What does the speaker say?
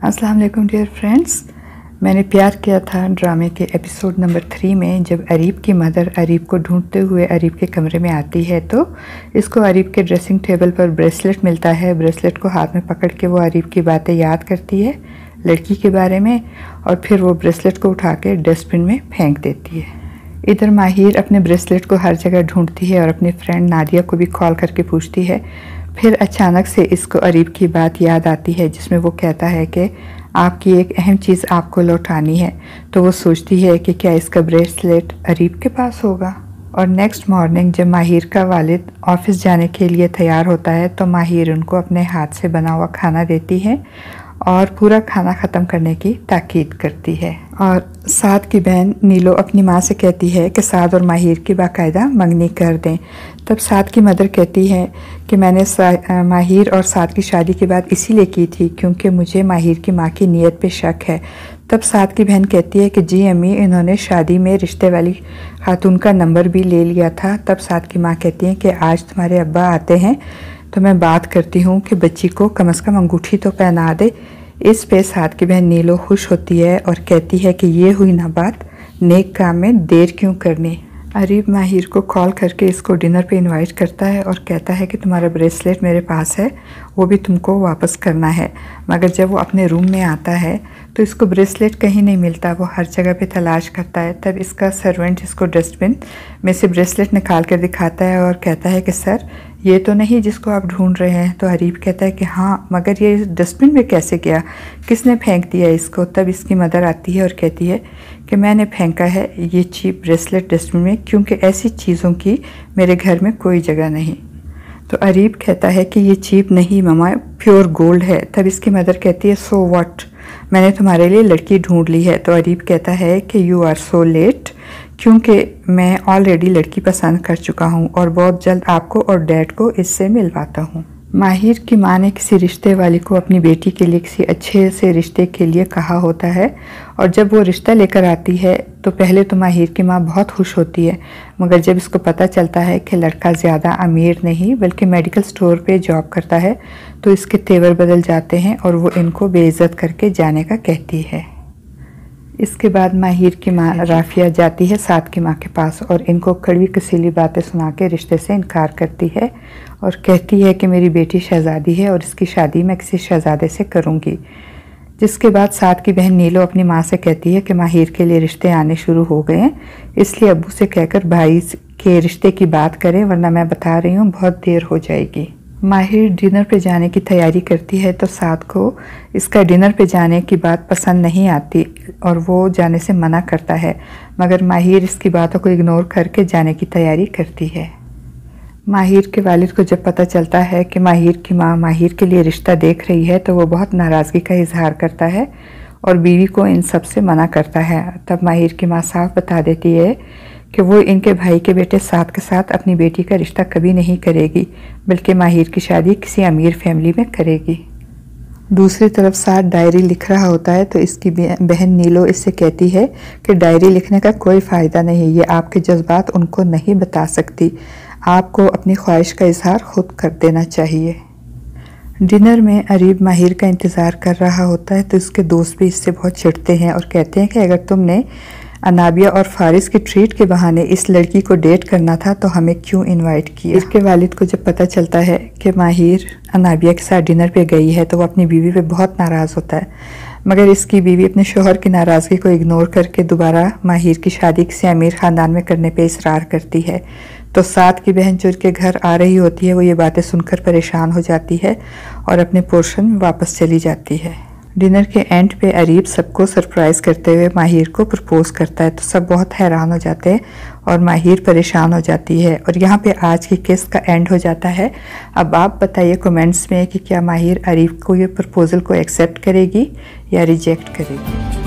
अस्सलाम वालेकुम dear friends. मैंने प्यार किया था ड्रामे के एपिसोड नंबर 3 में जब अरीब की मदर अरीब को ढूंढते हुए अरीब के कमरे में आती है तो इसको अरीब के ड्रेसिंग टेबल पर ब्रेसलेट मिलता है। ब्रेसलेट को हाथ में पकड़ के वो अरीब की बातें याद करती है लड़की के बारे में और फिर वो ब्रेसलेट को उठा के डस्टबिन में फेंक देती है। इधर माहिर अपने ब्रेसलेट को हर जगह ढूंढती है और अपनी फ्रेंड नादिया को भी कॉल करके पूछती है। फिर अचानक से इसको अरीब की बात याद आती है जिसमें वो कहता है कि आपकी एक अहम चीज़ आपको लौटानी है। तो वो सोचती है कि क्या इसका ब्रेसलेट अरीब के पास होगा। और नेक्स्ट मॉर्निंग जब माहिर का वालिद ऑफिस जाने के लिए तैयार होता है तो माहिर उनको अपने हाथ से बना हुआ खाना देती है और पूरा खाना ख़त्म करने की ताकीद करती है। और साद की बहन नीलो अपनी माँ से कहती है कि साद और माहिर की बाकायदा मंगनी कर दें। तब साद की मदर कहती है कि मैंने माहिर और साद की शादी की बात इसीलिए की थी क्योंकि मुझे माहिर की माँ की नीयत पे शक है। तब साद की बहन कहती है कि जी अम्मी, इन्होंने शादी में रिश्ते वाली खातून का नंबर भी ले लिया था। तब साद की माँ कहती है कि आज तुम्हारे अब्बा आते हैं तो मैं बात करती हूँ कि बच्ची को कम से कम अंगूठी तो पहना दे। इस पे साद की बहन नीलो खुश होती है और कहती है कि ये हुई ना बात, नेक काम में देर क्यों करनी। अरीब माहिर को कॉल करके इसको डिनर पे इनवाइट करता है और कहता है कि तुम्हारा ब्रेसलेट मेरे पास है, वो भी तुमको वापस करना है। मगर जब वो अपने रूम में आता है तो इसको ब्रेसलेट कहीं नहीं मिलता। वो हर जगह पे तलाश करता है। तब इसका सर्वेंट इसको डस्टबिन में से ब्रेसलेट निकाल कर दिखाता है और कहता है कि सर, ये तो नहीं जिसको आप ढूंढ रहे हैं। तो अरीब कहता है कि हाँ, मगर ये डस्टबिन में कैसे गया, किसने फेंक दिया इसको। तब इसकी मदर आती है और कहती है कि मैंने फेंका है ये चीप ब्रेसलेट डस्टबिन में क्योंकि ऐसी चीज़ों की मेरे घर में कोई जगह नहीं। तो अरीब कहता है कि ये चीप नहीं ममा, प्योर गोल्ड है। तब इसकी मदर कहती है सो व्हाट, मैंने तुम्हारे लिए लड़की ढूंढ ली है। तो अरीब कहता है कि यू आर सो लेट, क्योंकि मैं ऑलरेडी लड़की पसंद कर चुका हूँ और बहुत जल्द आपको और डैड को इससे मिलवाता हूँ। माहिर की माँ ने किसी रिश्ते वाली को अपनी बेटी के लिए किसी अच्छे से रिश्ते के लिए कहा होता है और जब वो रिश्ता लेकर आती है तो पहले तो माहिर की माँ बहुत खुश होती है। मगर जब इसको पता चलता है कि लड़का ज़्यादा अमीर नहीं बल्कि मेडिकल स्टोर पे जॉब करता है तो इसके तेवर बदल जाते हैं और वो इनको बेइज्जत करके जाने का कहती है। इसके बाद माहिर की माँ राफिया जाती है साद की माँ के पास और इनको कड़वी कसीली बातें सुना के रिश्ते से इनकार करती है और कहती है कि मेरी बेटी शहजादी है और इसकी शादी मैं किसी शहजादे से करूँगी। जिसके बाद साद की बहन नीलो अपनी माँ से कहती है कि माहिर के लिए रिश्ते आने शुरू हो गए हैं, इसलिए अब्बू से कहकर भाई के रिश्ते की बात करें वरना मैं बता रही हूँ बहुत देर हो जाएगी। माहिर डिनर पे जाने की तैयारी करती है तो साद को इसका डिनर पे जाने की बात पसंद नहीं आती और वो जाने से मना करता है। मगर माहिर इसकी बातों को इग्नोर करके जाने की तैयारी करती है। माहिर के वालिद को जब पता चलता है कि माहिर की माँ माहिर के लिए रिश्ता देख रही है तो वो बहुत नाराज़गी का इजहार करता है और बीवी को इन सब से मना करता है। तब माहिर की माँ साफ बता देती है कि वो इनके भाई के बेटे साद के साथ अपनी बेटी का रिश्ता कभी नहीं करेगी बल्कि माहिर की शादी किसी अमीर फैमिली में करेगी। दूसरी तरफ साद डायरी लिख रहा होता है तो इसकी बहन नीलो इससे कहती है कि डायरी लिखने का कोई फ़ायदा नहीं, ये आपके जज्बात उनको नहीं बता सकती, आपको अपनी ख्वाहिश का इजहार खुद कर देना चाहिए। डिनर में अरीब माहिर का इंतज़ार कर रहा होता है तो इसके दोस्त भी इससे बहुत चिढ़ते हैं और कहते हैं कि अगर तुमने अनाबिया और फारिस की ट्रीट के बहाने इस लड़की को डेट करना था तो हमें क्यों इनवाइट किया। इसके वालिद को जब पता चलता है कि माहिर अनाबिया के साथ डिनर पे गई है तो वो अपनी बीवी पे बहुत नाराज़ होता है। मगर इसकी बीवी अपने शोहर की नाराज़गी को इग्नोर करके दोबारा माहिर की शादी किसी अमीर ख़ानदान में करने पे इसरार करती है। तो साद की बहन जो के घर आ रही होती है वो ये बातें सुनकर परेशान हो जाती है और अपने पोर्शन में वापस चली जाती है। डिनर के एंड पे अरीब सबको सरप्राइज़ करते हुए माहिर को प्रपोज करता है तो सब बहुत हैरान हो जाते हैं और माहिर परेशान हो जाती है और यहाँ पे आज की किस्त का एंड हो जाता है। अब आप बताइए कमेंट्स में कि क्या माहिर अरीब को ये प्रपोज़ल को एक्सेप्ट करेगी या रिजेक्ट करेगी।